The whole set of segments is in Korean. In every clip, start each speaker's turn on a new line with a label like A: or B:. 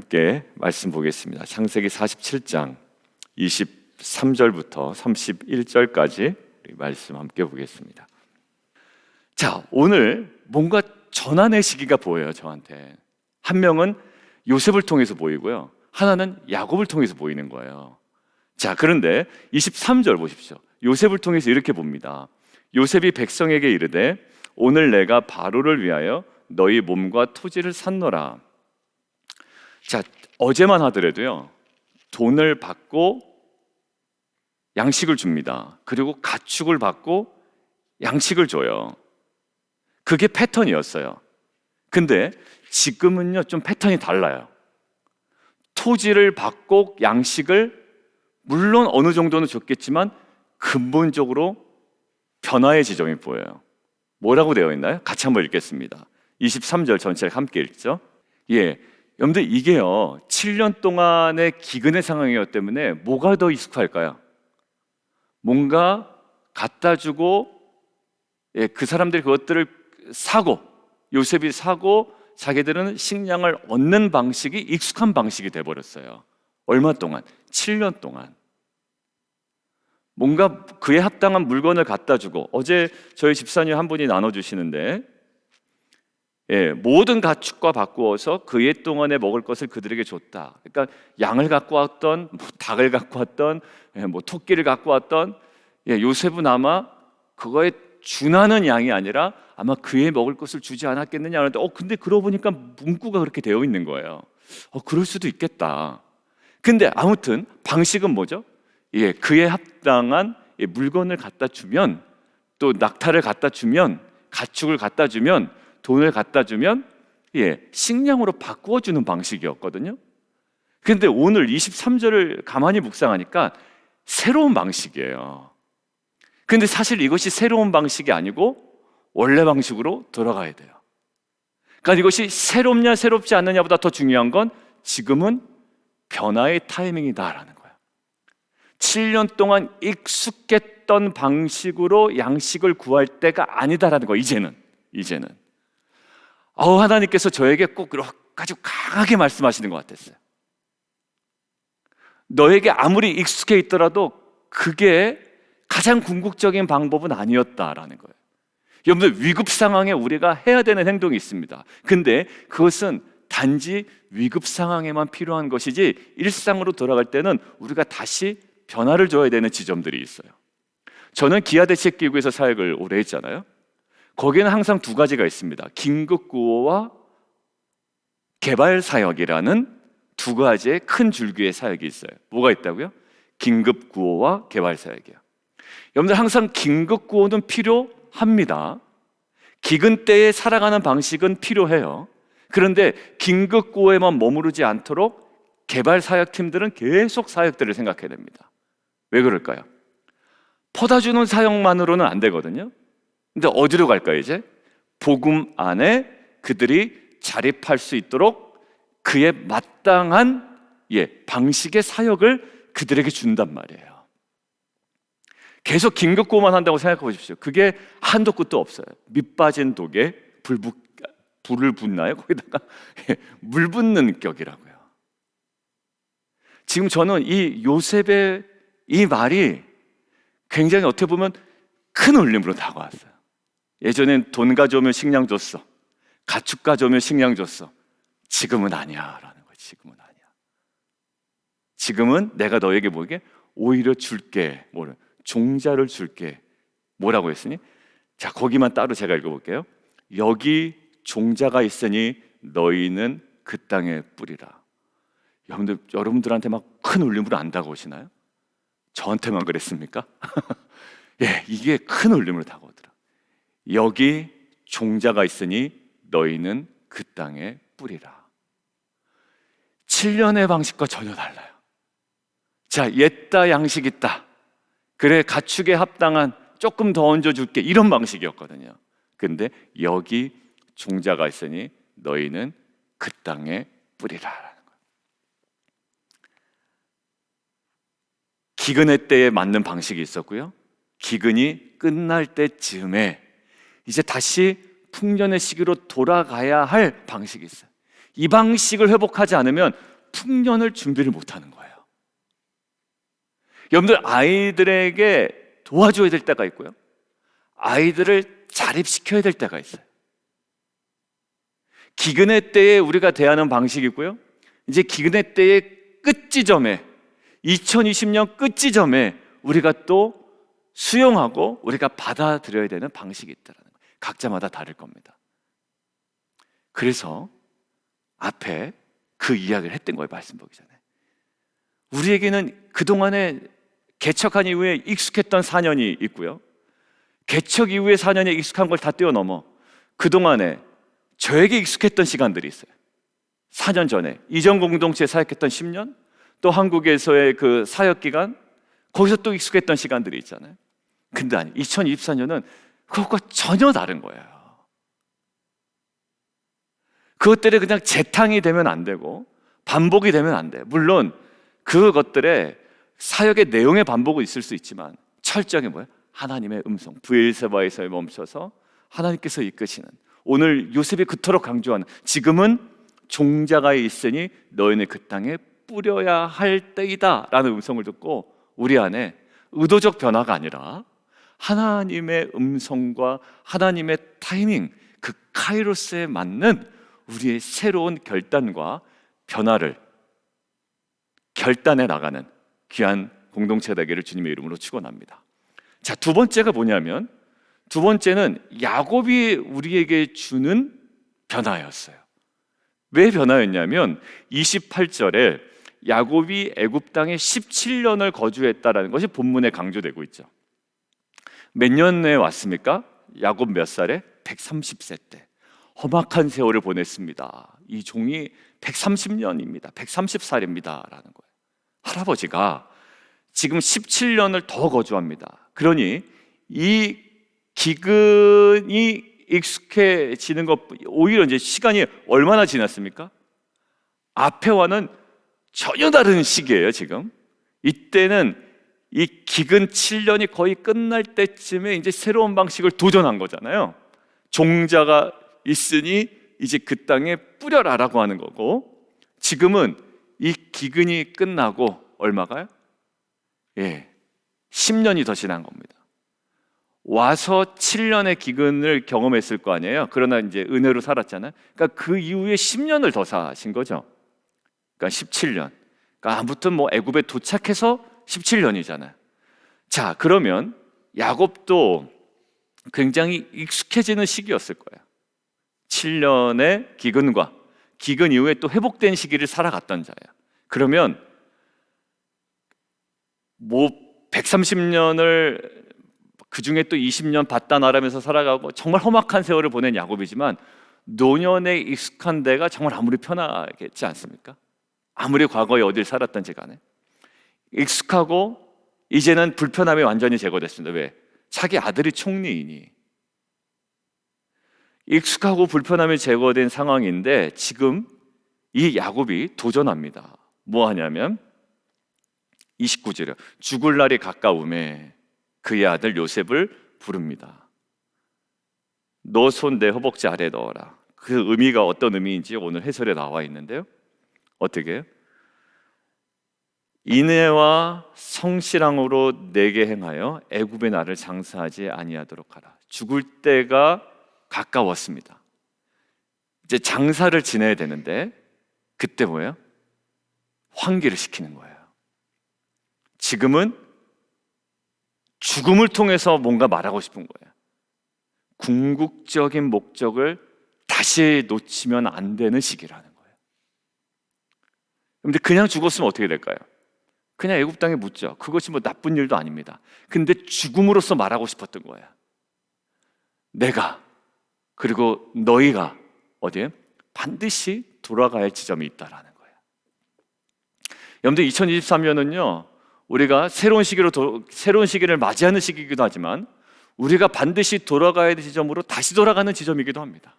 A: 함께 말씀 보겠습니다. 창세기 47장 23절부터 31절까지 말씀 함께 보겠습니다. 자, 오늘 뭔가 전환의 시기가 보여요. 저한테 한 명은 요셉을 통해서 보이고요, 하나는 야곱을 통해서 보이는 거예요. 자, 그런데 23절 보십시오. 요셉을 통해서 이렇게 봅니다. 요셉이 백성에게 이르되 오늘 내가 바로를 위하여 너희 몸과 토지를 샀노라. 자, 어제만 하더라도요, 돈을 받고 양식을 줍니다. 그리고 가축을 받고 양식을 줘요. 그게 패턴이었어요. 근데 지금은요, 좀 패턴이 달라요. 토지를 받고 양식을 물론 어느 정도는 줬겠지만 근본적으로 변화의 지점이 보여요. 뭐라고 되어 있나요? 같이 한번 읽겠습니다. 23절 전체를 함께 읽죠. 여러분들, 이게요 7년 동안의 기근의 상황이었기 때문에 뭐가 더 익숙할까요? 뭔가 갖다 주고, 그 사람들이 그것들을 사고, 요셉이 사고 자기들은 식량을 얻는 방식이 익숙한 방식이 돼버렸어요. 얼마 동안? 7년 동안. 뭔가 그에 합당한 물건을 갖다 주고, 어제 저희 집사님 한 분이 나눠주시는데, 모든 가축과 바꾸어서 그해 동안에 먹을 것을 그들에게 줬다. 그러니까 양을 갖고 왔던, 닭을 갖고 왔던, 토끼를 갖고 왔던, 요셉은 아마 그거에 준하는 양이 아니라 아마 그해 먹을 것을 주지 않았겠느냐 하는데, 근데 그러고 보니까 문구가 그렇게 되어 있는 거예요. 그럴 수도 있겠다. 근데 아무튼 방식은 뭐죠? 그에 합당한 물건을 갖다 주면, 또 낙타를 갖다 주면, 가축을 갖다 주면, 돈을 갖다 주면 식량으로 바꾸어 주는 방식이었거든요. 근데 오늘 23절을 가만히 묵상하니까 새로운 방식이에요. 근데 사실 이것이 새로운 방식이 아니고 원래 방식으로 돌아가야 돼요. 그러니까 이것이 새롭냐 새롭지 않느냐보다 더 중요한 건 지금은 변화의 타이밍이다라는 거예요. 7년 동안 익숙했던 방식으로 양식을 구할 때가 아니다라는 거예요. 이제는 하나님께서 저에게 꼭 아주 강하게 말씀하시는 것 같았어요. 너에게 아무리 익숙해 있더라도 그게 가장 궁극적인 방법은 아니었다라는 거예요. 여러분들, 위급 상황에 우리가 해야 되는 행동이 있습니다. 근데 그것은 단지 위급 상황에만 필요한 것이지 일상으로 돌아갈 때는 우리가 다시 변화를 줘야 되는 지점들이 있어요. 저는 기아대책기구에서 사역을 오래 했잖아요. 거기에는 항상 두 가지가 있습니다. 긴급구호와 개발사역이라는 두 가지의 큰 줄기의 사역이 있어요. 뭐가 있다고요? 긴급구호와 개발사역이요. 여러분들, 항상 긴급구호는 필요합니다. 기근 때에 살아가는 방식은 필요해요. 그런데 긴급구호에만 머무르지 않도록 개발사역팀들은 계속 사역들을 생각해야 됩니다. 왜 그럴까요? 퍼다주는 사역만으로는 안 되거든요. 근데 어디로 갈까요? 이제 복음 안에 그들이 자립할 수 있도록 그에 마땅한 방식의 사역을 그들에게 준단 말이에요. 계속 긴급구호만 한다고 생각해 보십시오. 그게 한도 끝도 없어요. 밑 빠진 독에 불을 붓나요? 거기다가 물 붓는 격이라고요. 지금 저는 이 요셉의 이 말이 굉장히 어떻게 보면 큰 울림으로 다가왔어요. 예전엔 돈 가져오면 식량 줬어, 가축 가져오면 식량 줬어. 지금은 아니야 라는 거예요. 지금은 아니야. 지금은 내가 너에게 뭐게 오히려 줄게, 종자를 줄게. 뭐라고 했으니? 자, 거기만 따로 제가 읽어볼게요. 여기 종자가 있으니 너희는 그 땅에 뿌리라. 여러분들한테 막 큰 울림으로 안 다가오시나요? 저한테만 그랬습니까? 이게 큰 울림으로 다가오더라. 여기 종자가 있으니 너희는 그 땅에 뿌리라. 7년의 방식과 전혀 달라요. 자, 옛다 양식 있다. 그래, 가축에 합당한 조금 더 얹어줄게. 이런 방식이었거든요. 근데 여기 종자가 있으니 너희는 그 땅에 뿌리라. 기근의 때에 맞는 방식이 있었고요, 기근이 끝날 때쯤에 이제 다시 풍년의 시기로 돌아가야 할 방식이 있어요. 이 방식을 회복하지 않으면 풍년을 준비를 못하는 거예요. 여러분들 아이들에게 도와줘야 될 때가 있고요, 아이들을 자립시켜야 될 때가 있어요. 기근의 때에 우리가 대하는 방식이고요, 이제 기근의 때의 끝지점에, 2020년 끝지점에 우리가 또 수용하고 우리가 받아들여야 되는 방식이 있다는 거예요. 각자마다 다를 겁니다. 그래서 앞에 그 이야기를 했던 거예요. 말씀 보기 전에 우리에게는 그동안에 개척한 이후에 익숙했던 4년이 있고요, 개척 이후의 4년에 익숙한 걸 다 뛰어넘어 그동안에 저에게 익숙했던 시간들이 있어요. 4년 전에 이전 공동체에 사역했던 10년, 또 한국에서의 그 사역기간, 거기서 또 익숙했던 시간들이 있잖아요. 근데 아니, 2024년은 그것과 전혀 다른 거예요. 그것들이 그냥 재탕이 되면 안 되고 반복이 되면 안 돼요. 물론 그것들의 사역의 내용의 반복은 있을 수 있지만 철저하게 뭐예요? 하나님의 음성, 브엘세바에서 멈춰서 하나님께서 이끄시는, 오늘 요셉이 그토록 강조하는 지금은 종자가 있으니 너희는 그 땅에 뿌려야 할 때이다 라는 음성을 듣고 우리 안에 의도적 변화가 아니라 하나님의 음성과 하나님의 타이밍, 그 카이로스에 맞는 우리의 새로운 결단과 변화를 결단해 나가는 귀한 공동체 되기를 주님의 이름으로 축원합니다. 자, 두 번째가 뭐냐면, 두 번째는 야곱이 우리에게 주는 변화였어요. 왜 변화였냐면 28절에 야곱이 애굽 땅에 17년을 거주했다라는 것이 본문에 강조되고 있죠. 몇 년에 왔습니까? 야곱 몇 살에? 130세 때 험악한 세월을 보냈습니다. 이 종이 130년입니다. 130살입니다 라는 거예요. 할아버지가 지금 17년을 더 거주합니다. 그러니 이 기근이 익숙해지는 것, 오히려 이제 시간이 얼마나 지났습니까? 앞에와는 전혀 다른 시기예요. 지금 이때는 이 기근 7년이 거의 끝날 때쯤에 이제 새로운 방식을 도전한 거잖아요. 종자가 있으니 이제 그 땅에 뿌려라라고 하는 거고, 지금은 이 기근이 끝나고 얼마가요? 10년이 더 지난 겁니다. 와서 7년의 기근을 경험했을 거 아니에요. 그러나 이제 은혜로 살았잖아요. 그러니까 그 이후에 10년을 더 사신 거죠. 그러니까 17년. 그러니까 아무튼 뭐 애굽에 도착해서 17년이잖아요. 자, 그러면 야곱도 굉장히 익숙해지는 시기였을 거예요. 7년의 기근과 기근 이후에 또 회복된 시기를 살아갔던 자예요. 그러면 뭐 130년을 그 중에 또 20년 바다 나라면서 살아가고 정말 험악한 세월을 보낸 야곱이지만 노년에 익숙한 데가 정말 아무리 편하겠지 않습니까? 아무리 과거에 어딜 살았던지 간에 익숙하고 이제는 불편함이 완전히 제거됐습니다. 왜? 자기 아들이 총리이니. 익숙하고 불편함이 제거된 상황인데 지금 이 야곱이 도전합니다. 뭐 하냐면 29절에 죽을 날이 가까움에 그의 아들 요셉을 부릅니다. 너 손 내 허벅지 아래에 넣어라. 그 의미가 어떤 의미인지 오늘 해설에 나와 있는데요. 어떻게 해요? 인애와 성실함으로 내게 행하여 애굽의 나를 장사하지 아니하도록 하라. 죽을 때가 가까웠습니다. 이제 장사를 지내야 되는데 그때 뭐예요? 환기를 시키는 거예요. 지금은 죽음을 통해서 뭔가 말하고 싶은 거예요. 궁극적인 목적을 다시 놓치면 안 되는 시기라는 거예요. 근데 그냥 죽었으면 어떻게 될까요? 그냥 애굽 땅에 묻죠. 그것이 뭐 나쁜 일도 아닙니다. 근데 죽음으로써 말하고 싶었던 거예요. 내가, 그리고 너희가 어디에? 반드시 돌아가야 할 지점이 있다라는 거예요. 여러분들 2023년은요 우리가 새로운 시기를 맞이하는 시기이기도 하지만 우리가 반드시 돌아가야 될 지점으로 다시 돌아가는 지점이기도 합니다.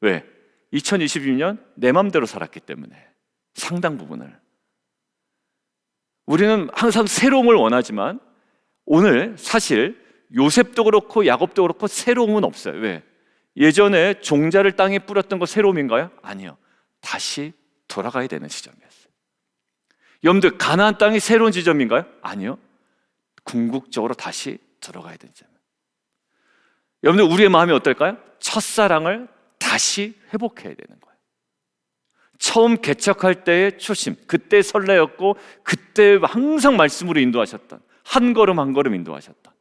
A: 왜? 2022년 내 맘대로 살았기 때문에 상당 부분을 우리는 항상 새로움을 원하지만 오늘 사실 요셉도 그렇고 야곱도 그렇고 새로움은 없어요. 왜? 예전에 종자를 땅에 뿌렸던 거 새로움인가요? 아니요. 다시 돌아가야 되는 시점이었어요. 여러분들 가나안 땅이 새로운 지점인가요? 아니요. 궁극적으로 다시 들어가야 되는 점. 여러분들 우리의 마음이 어떨까요? 첫사랑을 다시 회복해야 되는 거예요. 처음 개척할 때의 초심, 그때 설레였고 그때 항상 말씀으로 인도하셨던, 한 걸음 한 걸음 인도하셨던,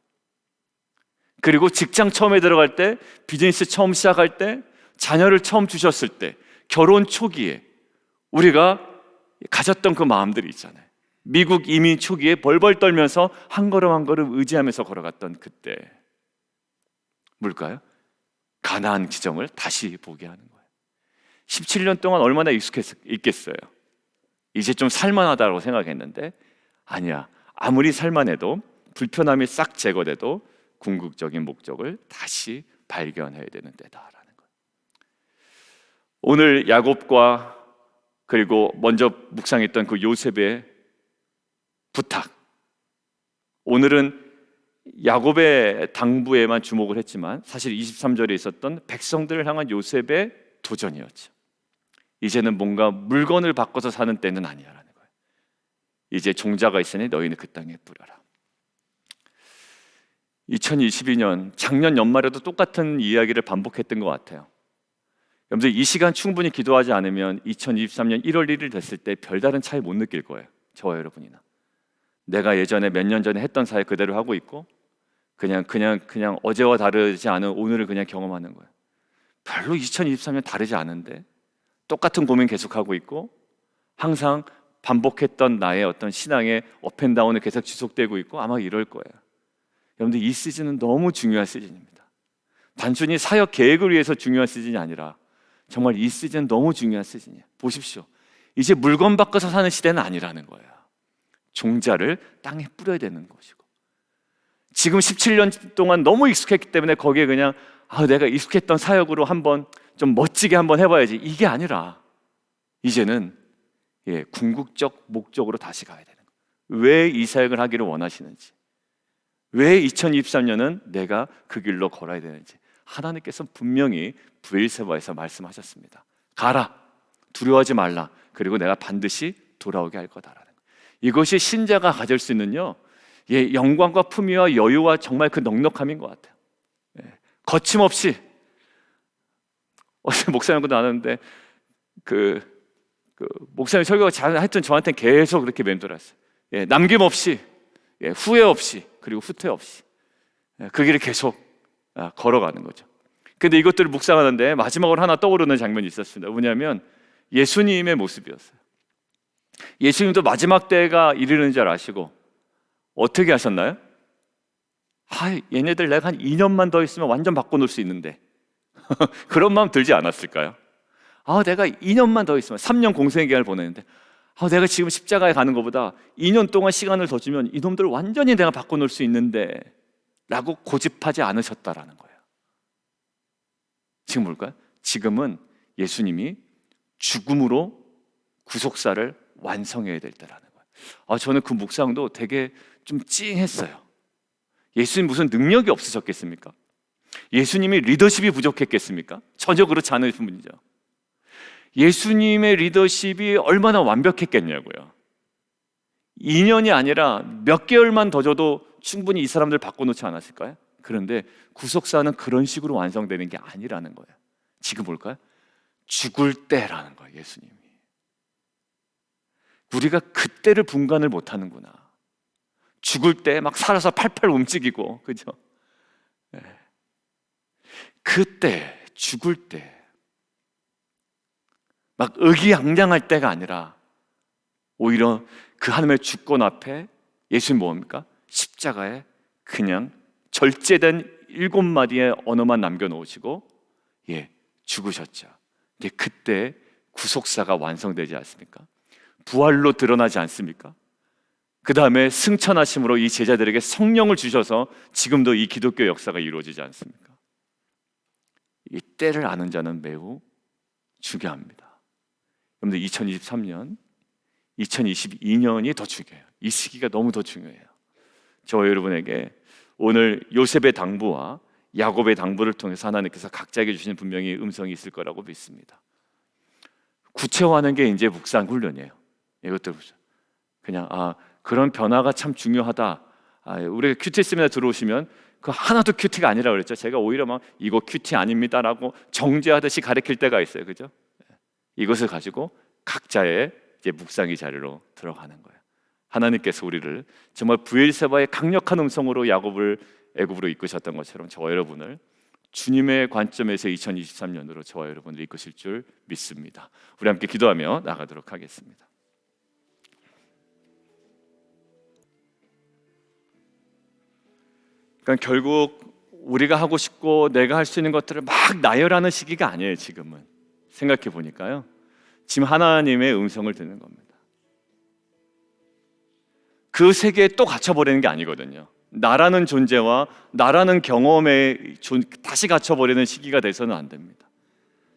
A: 그리고 직장 처음에 들어갈 때, 비즈니스 처음 시작할 때, 자녀를 처음 주셨을 때, 결혼 초기에 우리가 가졌던 그 마음들이 있잖아요. 미국 이민 초기에 벌벌 떨면서 한 걸음 한 걸음 의지하면서 걸어갔던 그때 뭘까요? 가나안 지점을 다시 보게 하는 거예요. 17년 동안 얼마나 익숙했겠어요. 이제 좀 살만하다고 생각했는데 아니야. 아무리 살만해도, 불편함이 싹 제거돼도 궁극적인 목적을 다시 발견해야 되는 때다라는 거예요. 오늘 야곱과 그리고 먼저 묵상했던 그 요셉의 부탁, 오늘은 야곱의 당부에만 주목을 했지만 사실 23절에 있었던 백성들을 향한 요셉의 도전이었죠. 이제는 뭔가 물건을 바꿔서 사는 때는 아니야라는 거예요. 이제 종자가 있으니 너희는 그 땅에 뿌려라. 2022년 작년 연말에도 똑같은 이야기를 반복했던 것 같아요. 여러분들 이 시간 충분히 기도하지 않으면 2023년 1월 1일 됐을 때 별다른 차이 못 느낄 거예요. 저와 여러분이나. 내가 예전에 몇 년 전에 했던 사회 그대로 하고 있고 그냥 어제와 다르지 않은 오늘을 그냥 경험하는 거예요. 별로 2023년 다르지 않은데 똑같은 고민 계속하고 있고 항상 반복했던 나의 어떤 신앙의 업앤다운이 계속 지속되고 있고 아마 이럴 거예요. 여러분들 이 시즌은 너무 중요한 시즌입니다. 단순히 사역 계획을 위해서 중요한 시즌이 아니라 정말 이 시즌은 너무 중요한 시즌이에요. 보십시오. 이제 물건 바꿔서 사는 시대는 아니라는 거예요. 종자를 땅에 뿌려야 되는 것이고, 지금 17년 동안 너무 익숙했기 때문에 거기에 그냥 내가 익숙했던 사역으로 한번 좀 멋지게 한번 해봐야지, 이게 아니라 이제는 궁극적 목적으로 다시 가야 되는 거예요. 왜 이 사역을 하기를 원하시는지, 왜 2023년은 내가 그 길로 걸어야 되는지 하나님께서 분명히 브엘세바에서 말씀하셨습니다. 가라, 두려워하지 말라, 그리고 내가 반드시 돌아오게 할 거다라는 거예요. 이것이 신자가 가질 수 있는 영광과 품위와 여유와 정말 그 넉넉함인 것 같아요. 거침없이, 어제 목사님하고도 나눴는데 그 목사님 설교가 잘 하여튼 저한테는 계속 그렇게 멘토했어요. 남김없이, 후회 없이, 그리고 후퇴 없이 그 길을 계속 걸어가는 거죠. 근데 이것들을 묵상하는데 마지막으로 하나 떠오르는 장면이 있었습니다. 뭐냐면 예수님의 모습이었어요. 예수님도 마지막 때가 이르는 줄 아시고 어떻게 하셨나요? 얘네들 내가 한 2년만 더 있으면 완전 바꿔놓을 수 있는데 그런 마음 들지 않았을까요? 내가 2년만 더 있으면, 3년 공생의 기간을 보내는데 내가 지금 십자가에 가는 것보다 2년 동안 시간을 더 주면 이놈들을 완전히 내가 바꿔놓을 수 있는데 라고 고집하지 않으셨다라는 거예요. 지금 뭘까요? 지금은 예수님이 죽음으로 구속사를 완성해야 될 때라는 거예요. 저는 그 묵상도 되게 좀 찡했어요. 예수님 무슨 능력이 없으셨겠습니까? 예수님이 리더십이 부족했겠습니까? 전혀 그렇지 않으신 분이죠. 예수님의 리더십이 얼마나 완벽했겠냐고요. 2년이 아니라 몇 개월만 더 줘도 충분히 이 사람들 바꿔놓지 않았을까요? 그런데 구속사는 그런 식으로 완성되는 게 아니라는 거예요. 지금 뭘까요? 죽을 때라는 거예요. 예수님이. 우리가 그때를 분간을 못하는구나. 죽을 때 막 살아서 팔팔 움직이고, 그죠? 그때, 죽을 때 막 의기양양할 때가 아니라 오히려 그 하나님의 주권 앞에 예수님 뭡니까? 십자가에 그냥 절제된 7마디의 언어만 남겨놓으시고 죽으셨죠. 근데 그때 구속사가 완성되지 않습니까? 부활로 드러나지 않습니까? 그 다음에 승천하심으로 이 제자들에게 성령을 주셔서 지금도 이 기독교 역사가 이루어지지 않습니까? 이 때를 아는 자는 매우 중요합니다. 여러분들 2023년, 2022년이 더 중요해요. 이 시기가 너무 더 중요해요. 저와 여러분에게 오늘 요셉의 당부와 야곱의 당부를 통해서 하나님께서 각자에게 주시는 분명히 음성이 있을 거라고 믿습니다. 구체화하는 게 이제 묵상 훈련이에요. 이것들 보죠. 그냥 그런 변화가 참 중요하다. 우리가 큐티 세미나 들어오시면 그 하나도 큐티가 아니라 그랬죠. 제가 오히려 막 이거 큐티 아닙니다라고 정죄하듯이 가르칠 때가 있어요. 그죠? 이것을 가지고 각자의 이제 묵상의 자리로 들어가는 거예요. 하나님께서 우리를 정말 브엘세바의 강력한 음성으로 야곱을 애굽으로 이끄셨던 것처럼 저와 여러분을 주님의 관점에서 2023년으로 저와 여러분을 이끄실 줄 믿습니다. 우리 함께 기도하며 나가도록 하겠습니다. 그러니까 결국 우리가 하고 싶고 내가 할 수 있는 것들을 막 나열하는 시기가 아니에요. 지금은 생각해 보니까요, 지금 하나님의 음성을 듣는 겁니다. 그 세계에 또 갇혀버리는 게 아니거든요. 나라는 존재와 나라는 경험에 다시 갇혀버리는 시기가 돼서는 안 됩니다.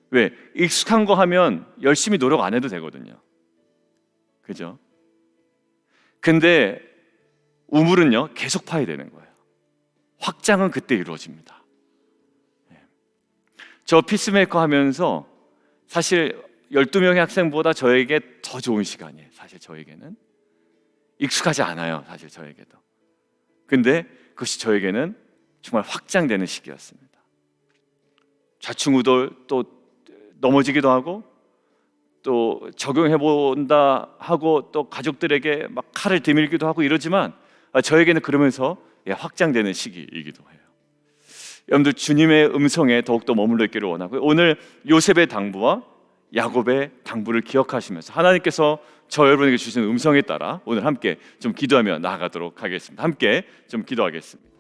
A: 왜? 익숙한 거 하면 열심히 노력 안 해도 되거든요. 그죠? 근데 우물은요 계속 파야 되는 거예요. 확장은 그때 이루어집니다. 저 피스메이커 하면서 사실 12명의 학생보다 저에게 더 좋은 시간이에요. 사실 저에게는 익숙하지 않아요. 사실 저에게도. 근데 그것이 저에게는 정말 확장되는 시기였습니다. 좌충우돌, 또 넘어지기도 하고 또 적용해본다 하고 또 가족들에게 막 칼을 디밀기도 하고 이러지만 저에게는 그러면서 확장되는 시기이기도 해요. 여러분들 주님의 음성에 더욱더 머물러 있기를 원하고요. 오늘 요셉의 당부와 야곱의 당부를 기억하시면서 하나님께서 저 여러분에게 주신 음성에 따라 오늘 함께 좀 기도하며 나아가도록 하겠습니다. 함께 좀 기도하겠습니다.